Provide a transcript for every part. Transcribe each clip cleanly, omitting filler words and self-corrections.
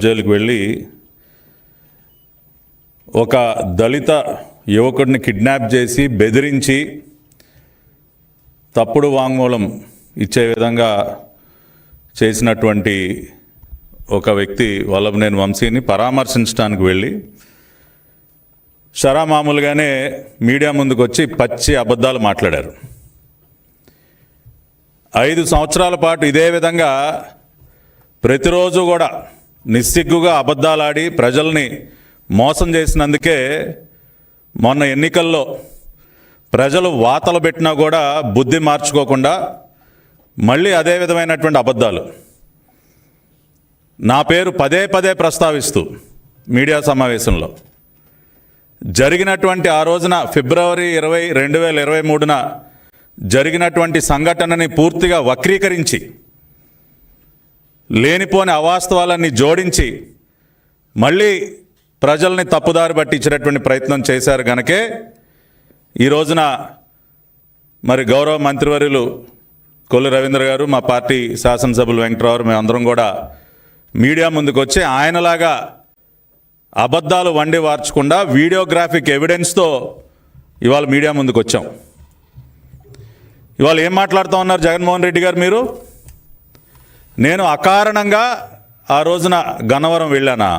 జైలుకి వెళ్ళి ఒక దళిత యువకుడిని కిడ్నాప్ చేసి బెదిరించి తప్పుడు వాంగ్మూలం ఇచ్చే విధంగా చేసినటువంటి ఒక వ్యక్తి వల్లభనేని వంశీని పరామర్శించడానికి వెళ్ళి మామూలుగానే మీడియా ముందుకు వచ్చి పచ్చి అబద్ధాలు మాట్లాడారు. 5 సంవత్సరాల పాటు ఇదే విధంగా ప్రతిరోజు కూడా నిస్సిగ్గుగా అబద్ధాలాడి ప్రజల్ని మోసం చేసినందుకే మొన్న ఎన్నికల్లో ప్రజలు వాతలు పెట్టినా కూడా బుద్ధి మార్చుకోకుండా మళ్ళీ అదే విధమైనటువంటి అబద్ధాలు నా పేరు పదే పదే ప్రస్తావిస్తూ మీడియా సమావేశంలో జరిగినటువంటి ఆ రోజున ఫిబ్రవరి 20, 2023న జరిగినటువంటి సంఘటనని పూర్తిగా వక్రీకరించి లేనిపోని అవాస్తవాలన్నీ జోడించి మళ్ళీ ప్రజల్ని తప్పుదారి పట్టించేటటువంటి ప్రయత్నం చేశారు గనకే ఈ రోజున మరి గౌరవ మంత్రివర్యులు కొల్లు రవీంద్ర గారు, మా పార్టీ శాసనసభ్యులు వెంకటరావు, మేమందరం కూడా మీడియా ముందుకు వచ్చి ఆయనలాగా అబద్ధాలు వండి వార్చకుండా వీడియోగ్రాఫిక్ ఎవిడెన్స్తో ఇవాళ మీడియా ముందుకు వచ్చాం. ఇవాళ ఏం మాట్లాడుతూ ఉన్నారు జగన్మోహన్ రెడ్డి గారు? మీరు నేను అకారణంగా ఆ రోజున గన్నవరం వెళ్ళానా?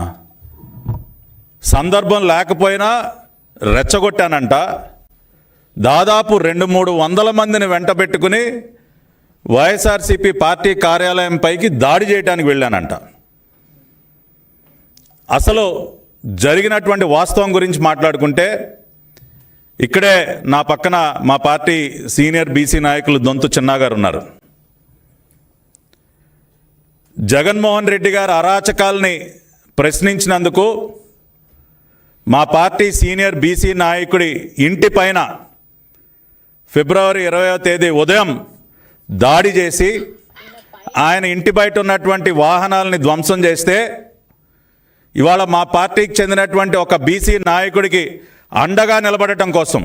సందర్భం లేకపోయినా రెచ్చగొట్టానంట. దాదాపు 200-300 మందిని వెంట పెట్టుకుని వైఎస్ఆర్సీపీ పార్టీ కార్యాలయం పైకి దాడి చేయడానికి వెళ్ళానంట. అసలు జరిగినటువంటి వాస్తవం గురించి మాట్లాడుకుంటే ఇక్కడే నా పక్కన మా పార్టీ సీనియర్ బీసీ నాయకులు దొంతు చిన్నా గారు ఉన్నారు. జగన్మోహన్ రెడ్డి గారు అరాచకాల్ని ప్రశ్నించినందుకు మా పార్టీ సీనియర్ బీసీ నాయకుడి ఇంటి పైన ఫిబ్రవరి 20వ తేదీ ఉదయం దాడి చేసి ఆయన ఇంటి బయట ఉన్నటువంటి వాహనాలని ధ్వంసం చేస్తే ఇవాళ మా పార్టీకి చెందినటువంటి ఒక బీసీ నాయకుడికి అండగా నిలబడటం కోసం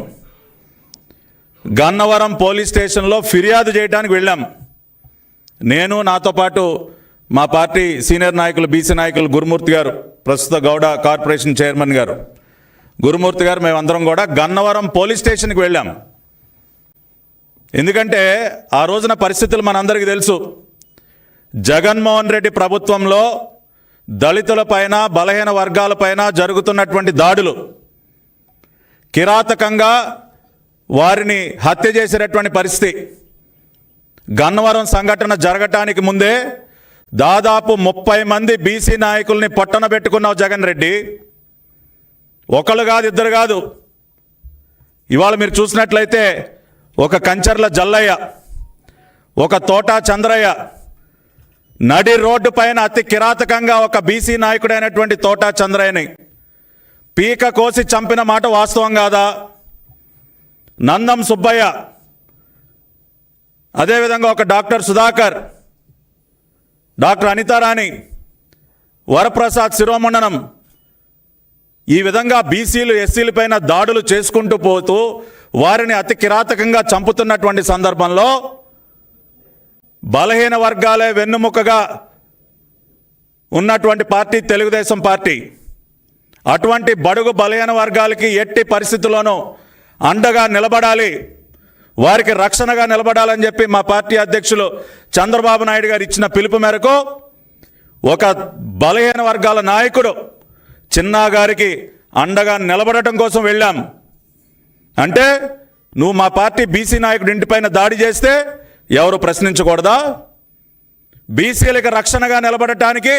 గన్నవరం పోలీస్ స్టేషన్లో ఫిర్యాదు చేయడానికి వెళ్ళాం. నేను, నాతో పాటు మా పార్టీ సీనియర్ నాయకులు బీసీ నాయకులు గురుమూర్తి గారు, ప్రస్తుత గౌడ కార్పొరేషన్ చైర్మన్ గారు గురుమూర్తి గారు, మేమందరం కూడా గన్నవరం పోలీస్ స్టేషన్కి వెళ్ళాం. ఎందుకంటే ఆ రోజున పరిస్థితులు మనందరికీ తెలుసు. జగన్మోహన్ రెడ్డి ప్రభుత్వంలో దళితులపైన, బలహీన వర్గాలపైన జరుగుతున్నటువంటి దాడులు, కిరాతకంగా వారిని హత్య చేసేటటువంటి పరిస్థితి. గన్నవరం సంఘటన జరగటానికి ముందే దాదాపు 30 మంది బీసీ నాయకుల్ని పొట్టన పెట్టుకున్నావు జగన్ రెడ్డి. ఒకళ్ళు కాదు, ఇద్దరు కాదు. ఇవాళ మీరు చూసినట్లయితే ఒక కంచర్ల జల్లయ్య, ఒక తోటా చంద్రయ్య, నడి రోడ్డు పైన అతి కిరాతకంగా ఒక బీసీ నాయకుడైనటువంటి తోటా చంద్రయ్యని పీక కోసి చంపిన మాట వాస్తవం కాదా? నందం సుబ్బయ్య, అదేవిధంగా ఒక డాక్టర్ సుధాకర్, డాక్టర్ అనితారాణి, వరప్రసాద్ శిరోమండనం, ఈ విధంగా బీసీలు ఎస్సీల పైన దాడులు చేసుకుంటూ పోతూ వారిని అతి కిరాతకంగా చంపుతున్నటువంటి సందర్భంలో బలహీన వర్గాలే వెన్నుముకగా ఉన్నటువంటి పార్టీ తెలుగుదేశం పార్టీ. అటువంటి బడుగు బలహీన వర్గాలకి ఎట్టి పరిస్థితుల్లోనూ అండగా నిలబడాలి, వారికి రక్షణగా నిలబడాలని చెప్పి మా పార్టీ అధ్యక్షులు చంద్రబాబు నాయుడు గారు ఇచ్చిన పిలుపు మేరకు ఒక బలహీన వర్గాల నాయకుడు చిన్నా గారికి అండగా నిలబడటం కోసం వెళ్ళాం. అంటే నువ్వు మా పార్టీ బీసీ నాయకుడి ఇంటిపైన దాడి చేస్తే ఎవరు ప్రశ్నించకూడదా? బీసీలకు రక్షణగా నిలబడటానికి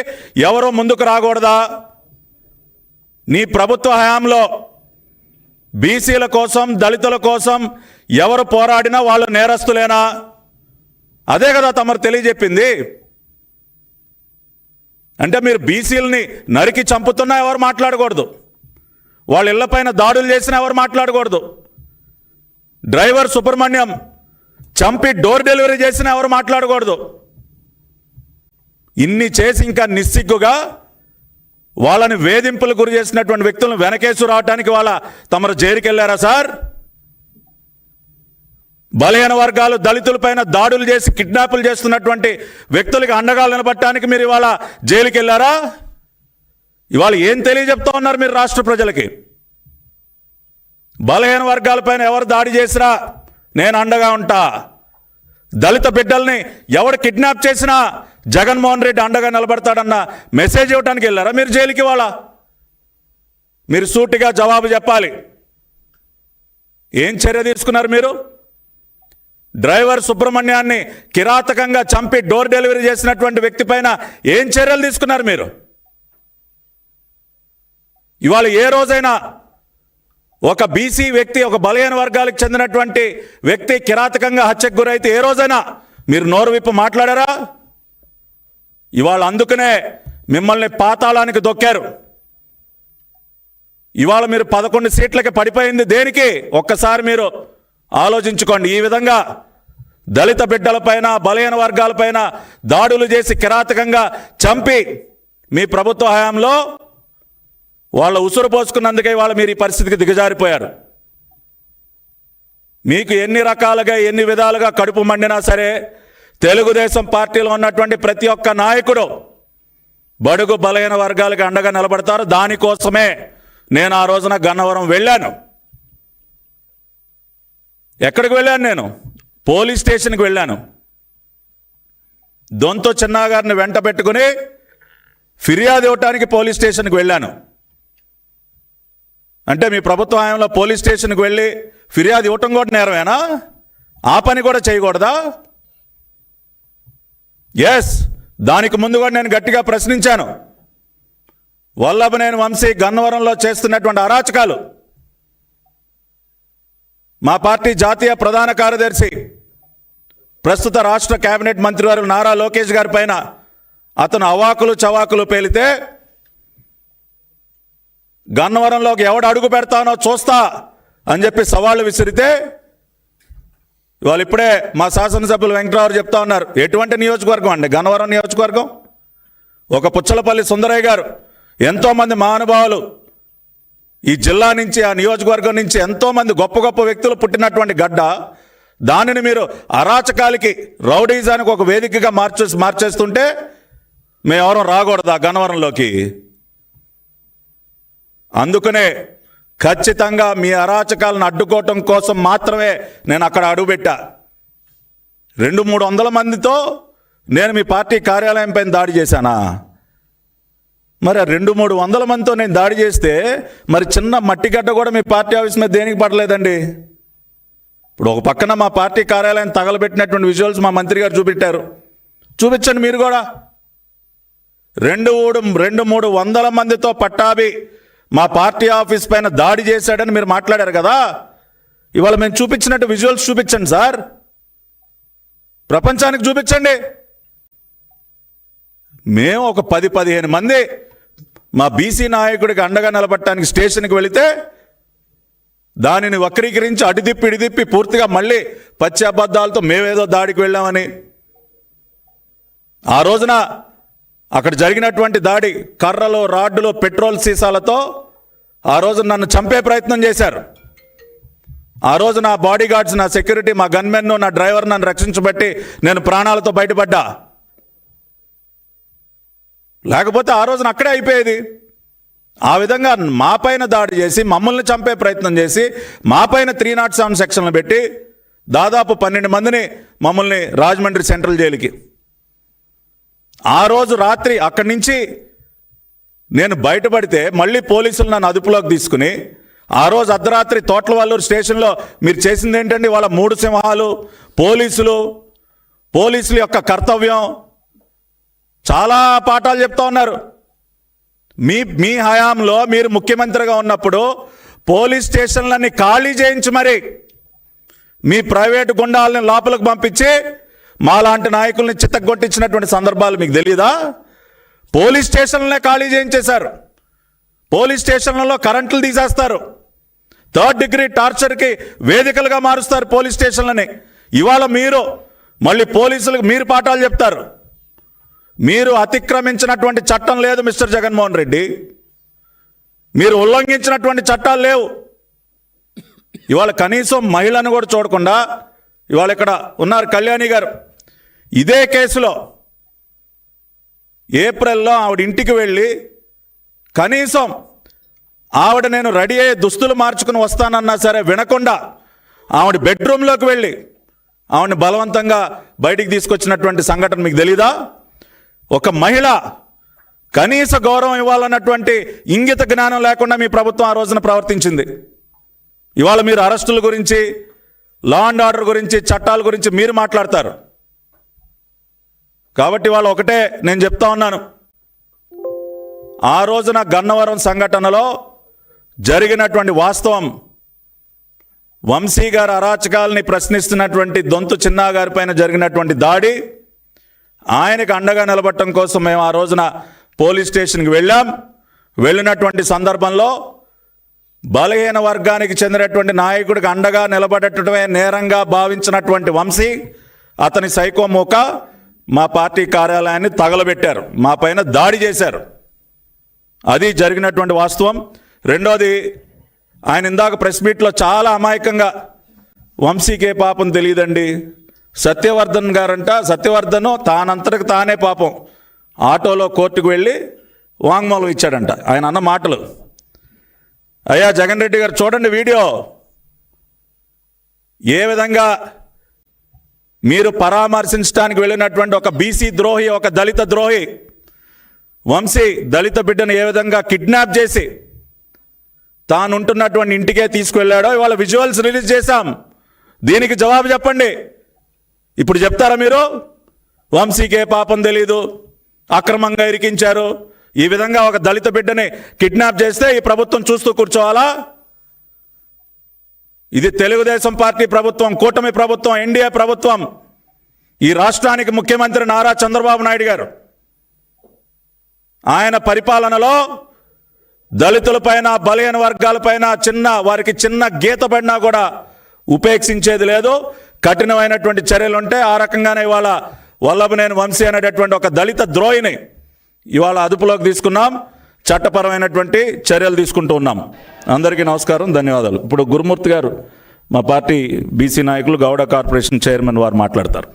ఎవరు ముందుకు రాకూడదా? నీ ప్రభుత్వ హయాంలో బీసీల కోసం, దళితుల కోసం ఎవరు పోరాడినా వాళ్ళు నేరస్తులేనా? అదే కదా తమరు తెలియజెప్పింది. అంటే మీరు బీసీలని నరికి చంపుతున్నా ఎవరు మాట్లాడకూడదు, వాళ్ళ ఇళ్లపైన దాడులు చేసినా ఎవరు మాట్లాడకూడదు, డ్రైవర్ సుబ్రహ్మణ్యం చంపి డోర్ డెలివరీ చేసినా ఎవరు మాట్లాడకూడదు. ఇన్ని చేసి ఇంకా నిస్సిగ్గుగా వాళ్ళని వేధింపులు గురి చేసినటువంటి వ్యక్తులను వెనకేసు రావడానికి వాళ్ళ తమరు జైలుకి వెళ్ళారా సార్? బలహీన వర్గాలు దళితులపైన దాడులు చేసి కిడ్నాపులు చేస్తున్నటువంటి వ్యక్తులకి అండగా నిలబడటానికి మీరు ఇవాళ జైలుకి వెళ్ళారా? ఇవాళ ఏం తెలియజెప్తా ఉన్నారు మీరు రాష్ట్ర ప్రజలకి? బలహీన వర్గాలపైన ఎవరు దాడి చేసినా నేను అండగా ఉంటా, దళిత బిడ్డల్ని ఎవడు కిడ్నాప్ చేసినా జగన్మోహన్ రెడ్డి అండగా నిలబడతాడన్న మెసేజ్ ఇవ్వడానికి వెళ్ళారా మీరు జైలుకి? వాళ్ళ మీరు సూటిగా జవాబు చెప్పాలి. ఏం చర్య తీసుకున్నారు మీరు? డ్రైవర్ సుబ్రహ్మణ్యాన్ని కిరాతకంగా చంపి డోర్ డెలివరీ చేసినటువంటి వ్యక్తి పైన ఏం చర్యలు తీసుకున్నారు మీరు? ఇవాళ ఏ రోజైనా ఒక బీసీ వ్యక్తి, ఒక బలహీన వర్గాలకు చెందినటువంటి వ్యక్తి కిరాతకంగా హత్యకు గురైతే ఏ రోజైనా మీరు నోరు విప్పి మాట్లాడారా? ఇవాళ అందుకనే మిమ్మల్ని పాతాళానికి దొక్కారు. ఇవాళ మీరు 11 సీట్లకి పడిపోయింది దేనికి? ఒక్కసారి మీరు ఆలోచించుకోండి. ఈ విధంగా దళిత బిడ్డలపైన, బలహీన వర్గాలపైన దాడులు చేసి కిరాతకంగా చంపి మీ ప్రభుత్వ హయాంలో వాళ్ళ ఉసురు పోసుకున్నందుకే ఇవాళ మీరు ఈ పరిస్థితికి దిగజారిపోయారు. మీకు ఎన్ని రకాలుగా, ఎన్ని విధాలుగా కడుపు మండినా సరే తెలుగుదేశం పార్టీలో ఉన్నటువంటి ప్రతి ఒక్క నాయకుడు బడుగు బలహీన వర్గాలకు అండగా నిలబడతారు. దానికోసమే నేను ఆ రోజున గన్నవరం వెళ్ళాను. ఎక్కడికి వెళ్ళాను? నేను పోలీస్ స్టేషన్కి వెళ్ళాను. దొంతో చిన్నా గారిని వెంట పెట్టుకుని ఫిర్యాదు ఇవ్వటానికి పోలీస్ స్టేషన్కి వెళ్ళాను. అంటే మీ ప్రభుత్వ హయాంలో పోలీస్ స్టేషన్కి వెళ్ళి ఫిర్యాదు ఇవ్వటం కూడా నేరమేనా? ఆ పని కూడా చేయకూడదా? ఎస్, దానికి ముందు కూడా నేను గట్టిగా ప్రశ్నించాను. వల్లభనేని వంశీ గన్నవరంలో చేస్తున్నటువంటి అరాచకాలు మా పార్టీ జాతీయ ప్రధాన కార్యదర్శి, ప్రస్తుత రాష్ట్ర కేబినెట్ మంత్రివర్యులు నారా లోకేష్ గారి పైన అతను అవాకులు చవాకులు పేలితే గన్నవరంలోకి ఎవడు అడుగు పెడతానో చూస్తా అని చెప్పి సవాళ్ళు విసిరితే ఇవాళ ఇప్పుడే మా శాసనసభ్యులు వెంకటరావు చెప్తా ఉన్నారు. ఎటువంటి నియోజకవర్గం అండి గన్నవరం నియోజకవర్గం? ఒక పుచ్చలపల్లి సుందరయ్య గారు, ఎంతోమంది మహానుభావులు ఈ జిల్లా నుంచి, ఆ నియోజకవర్గం నుంచి ఎంతోమంది గొప్ప గొప్ప వ్యక్తులు పుట్టినటువంటి గడ్డ. దానిని మీరు అరాచకాలకి, రౌడీజానికి ఒక వేదికగా మార్చేస్తుంటే మేమెవరం రాకూడదా గన్నవరంలోకి? అందుకనే ఖచ్చితంగా మీ అరాచకాలను అడ్డుకోవటం కోసం మాత్రమే నేను అక్కడ అడుగుపెట్టా. 200-300 మందితో నేను మీ పార్టీ కార్యాలయం పైన దాడి చేశానా? మరి 200-300 మందితో నేను దాడి చేస్తే మరి చిన్న మట్టిగడ్డ కూడా మీ పార్టీ ఆఫీస్ మీద దేనికి పడలేదండి? ఇప్పుడు ఒక పక్కన మా పార్టీ కార్యాలయం తగలబెట్టినటువంటి విజువల్స్ మా మంత్రి గారు చూపెట్టారు. చూపించండి మీరు కూడా. 200-300 మందితో పట్టాభి మా పార్టీ ఆఫీస్ పైన దాడి చేశాడని మీరు మాట్లాడారు కదా. ఇవాళ మేము చూపించినట్టు విజువల్స్ చూపించండి సార్, ప్రపంచానికి చూపించండి. మేము ఒక 10-15 మంది మా బీసీ నాయకుడికి అండగా నిలబడటానికి స్టేషన్కి వెళితే దానిని వక్రీకరించి అడిదిప్పి ఇడిదిప్పి పూర్తిగా మళ్ళీ పచ్చి అబద్ధాలతో మేమేదో దాడికి వెళ్ళామని. ఆ రోజున అక్కడ జరిగినటువంటి దాడి కర్రలు, రాడ్డులు, పెట్రోల్ సీసాలతో ఆ రోజు నన్ను చంపే ప్రయత్నం చేశారు. ఆ రోజు నా బాడీ గార్డ్స్, నా సెక్యూరిటీ, మా గన్మెన్, నా డ్రైవర్ నన్ను రక్షించబట్టి నేను ప్రాణాలతో బయటపడ్డా. లేకపోతే ఆ రోజున అక్కడే అయిపోయేది. ఆ విధంగా మా పైన దాడి చేసి మమ్మల్ని చంపే ప్రయత్నం చేసి మా పైన 307 సెక్షన్లు పెట్టి దాదాపు 12 మందిని మమ్మల్ని రాజమండ్రి సెంట్రల్ జైలుకి. ఆ రోజు రాత్రి అక్కడి నుంచి నేను బయటపడితే మళ్ళీ పోలీసులు నన్ను అదుపులోకి తీసుకుని ఆ రోజు అర్ధరాత్రి తోట్లవల్లూరు స్టేషన్లో మీరు చేసింది ఏంటండి? వాళ్ళ 3 సింహాలు, పోలీసుల యొక్క కర్తవ్యం, చాలా పాఠాలు చెప్తా ఉన్నారు. మీ హయాంలో మీరు ముఖ్యమంత్రిగా ఉన్నప్పుడు పోలీస్ స్టేషన్లన్నీ ఖాళీ చేయించి మరి మీ ప్రైవేటు గుండాలని లోపలికి పంపించి మాలాంటి నాయకుల్ని చిత్తగొట్టించినటువంటి సందర్భాలు మీకు తెలియదా? పోలీస్ స్టేషన్లనే ఖాళీ చేయించేశారు. పోలీస్ స్టేషన్లలో కరెంట్లు తీసేస్తారు. 3rd డిగ్రీ టార్చర్కి వేదికలుగా మారుస్తారు పోలీస్ స్టేషన్లని. ఇవాళ మీరు మళ్ళీ పోలీసులకు మీరు పాఠాలు చెప్తారు. మీరు అతిక్రమించినటువంటి చట్టం లేదు మిస్టర్ జగన్మోహన్ రెడ్డి, మీరు ఉల్లంఘించినటువంటి చట్టాలు లేవు. ఇవాళ కనీసం మహిళను కూడా చూడకుండా ఇవాళ ఇక్కడ ఉన్నారు కళ్యాణి గారు. ఇదే కేసులో ఏప్రిల్లో ఆవిడ ఇంటికి వెళ్ళి కనీసం ఆవిడ నేను రెడీ అయ్యే దుస్తులు మార్చుకుని వస్తానన్నా సరే వినకుండా ఆవిడ బెడ్రూమ్లోకి వెళ్ళి ఆవిడని బలవంతంగా బయటికి తీసుకొచ్చినటువంటి సంఘటన మీకు తెలీదా? ఒక మహిళ కనీస గౌరవం ఇవ్వాలన్నటువంటి ఇంగిత జ్ఞానం లేకుండా మీ ప్రభుత్వం ఆ రోజున ప్రవర్తించింది. ఇవాళ మీరు అరెస్టుల గురించి, లా అండ్ ఆర్డర్ గురించి, చట్టాల గురించి మీరు మాట్లాడతారు. కాబట్టి ఇవాళ ఒకటే నేను చెప్తా ఉన్నాను, ఆ రోజున గన్నవరం సంఘటనలో జరిగినటువంటి వాస్తవం, వంశీ గారి అరాచకాలని ప్రశ్నిస్తున్నటువంటి దొంతు చిన్నా గారి పైన జరిగినటువంటి దాడి, ఆయనకు అండగా నిలబడటం కోసం మేము ఆ రోజున పోలీస్ స్టేషన్కి వెళ్ళినటువంటి సందర్భంలో బలహీన వర్గానికి చెందినటువంటి నాయకుడికి అండగా నిలబడటమే నేరంగా భావించినటువంటి వంశీ, అతని సైకో మూక మా పార్టీ కార్యాలయాన్ని తగలబెట్టారు, మా పైన దాడి చేశారు. అది జరిగినటువంటి వాస్తవం. రెండోది, ఆయన ఇందాక ప్రెస్ మీట్లో చాలా అమాయకంగా వంశీకే పాపం తెలియదండి, సత్యవర్ధన్ గారంట, సత్యవర్ధన్ తానంతటికి తానే పాపం ఆటోలో కోర్టుకు వెళ్ళి వాంగ్మూలం ఇచ్చాడంట. ఆయన అన్న మాటలు. అయ్యా జగన్ రెడ్డి గారు చూడండి వీడియో, ఏ విధంగా మీరు పరామర్శించడానికి వెళ్ళినటువంటి ఒక బీసీ ద్రోహి, ఒక దళిత ద్రోహి వంశీ దళిత బిడ్డను ఏ విధంగా కిడ్నాప్ చేసి తాను ఉంటున్నటువంటి ఇంటికే తీసుకువెళ్ళాడో ఇవాళ విజువల్స్ రిలీజ్ చేశాం. దీనికి జవాబు చెప్పండి. ఇప్పుడు చెప్తారా మీరు? వంశీకే పాపం తెలీదు, అక్రమంగా ఇరికించారు, ఈ విధంగా ఒక దళిత బిడ్డని కిడ్నాప్ చేస్తే ఈ ప్రభుత్వం చూస్తూ కూర్చోవాలా? ఇది తెలుగుదేశం పార్టీ ప్రభుత్వం, కూటమి ప్రభుత్వం, ఎన్డీఏ ప్రభుత్వం. ఈ రాష్ట్రానికి ముఖ్యమంత్రి నారా చంద్రబాబు నాయుడు గారు, ఆయన పరిపాలనలో దళితులపైన, బలహీన వర్గాలపైన వారికి చిన్న గీత పడినా కూడా ఉపేక్షించేది లేదు. కఠినమైనటువంటి చర్యలు ఉంటే ఆ రకంగానే ఇవాళ వల్లభనేని వంశీ అనేటటువంటి ఒక దళిత ద్రోహిని ఇవాళ అదుపులోకి తీసుకున్నాం, చట్టపరమైనటువంటి చర్యలు తీసుకుంటూ ఉన్నాం. అందరికీ నమస్కారం, ధన్యవాదాలు. ఇప్పుడు గురుమూర్తి గారు, మా పార్టీ బీసీ నాయకులు, గౌడ కార్పొరేషన్ చైర్మన్ వారు మాట్లాడతారు.